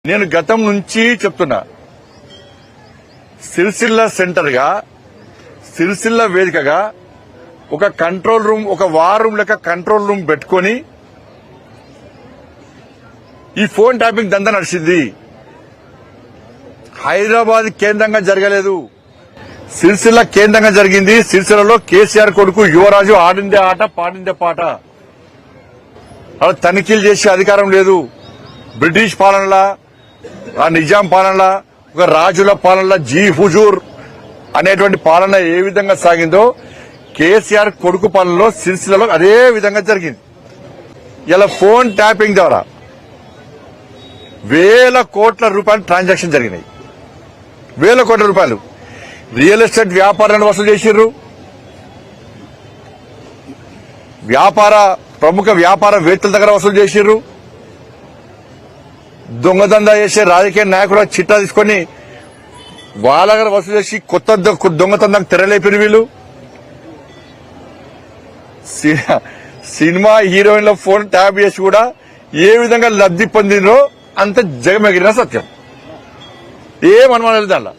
నేను గతం నుంచి చెప్తున్నా, సిరిసిల్ల సెంటర్ గా, సిరిసిల్ల వేదికగా ఒక కంట్రోల్ రూమ్, ఒక వార్ రూమ్ లెక్క కంట్రోల్ రూమ్ పెట్టుకుని ఈ ఫోన్ ట్యాపింగ్ దందా నడిచింది. హైదరాబాద్ కేంద్రంగా జరగలేదు, సిరిసిల్ల కేంద్రంగా జరిగింది. సిరిసిల్లలో కేసీఆర్ కొడుకు యువరాజు ఆడిందే ఆట, పాడిందే పాట. అలా తనిఖీలు చేసే అధికారం లేదు. బ్రిటిష్ పాలనలా, ఆ నిజాం పాలనలా, ఒక రాజుల పాలనలా, జీ హుజూర్ అనేటువంటి పాలన ఏ విధంగా సాగిందో కేసీఆర్ కొడుకు పాలనలో సిరిసిల్లలో అదే విధంగా జరిగింది. ఇలా ఫోన్ ట్యాపింగ్ ద్వారా వేల కోట్ల రూపాయలు ట్రాన్సాక్షన్ జరిగినాయి. వేల కోట్ల రూపాయలు రియల్ ఎస్టేట్ వ్యాపారాన్ని వసూలు చేసిర్రు. ప్రముఖ వ్యాపారవేత్తల దగ్గర వసూలు చేసిర్రు. దొంగదందా చేసే రాజకీయ నాయకుడు చిట్టా తీసుకుని వాళ్ళ దగ్గర వసూలు చేసి కొత్త దొంగతందానికి తెరలేపిన వీళ్ళు. సినిమా హీరోయిన్ల ఫోన్ ట్యాప్ చేసి కూడా ఏ విధంగా లబ్ధి పొందినో అంత జగమెగిరిన సత్యం. ఏమనుమానం లేదు దాంట్లో.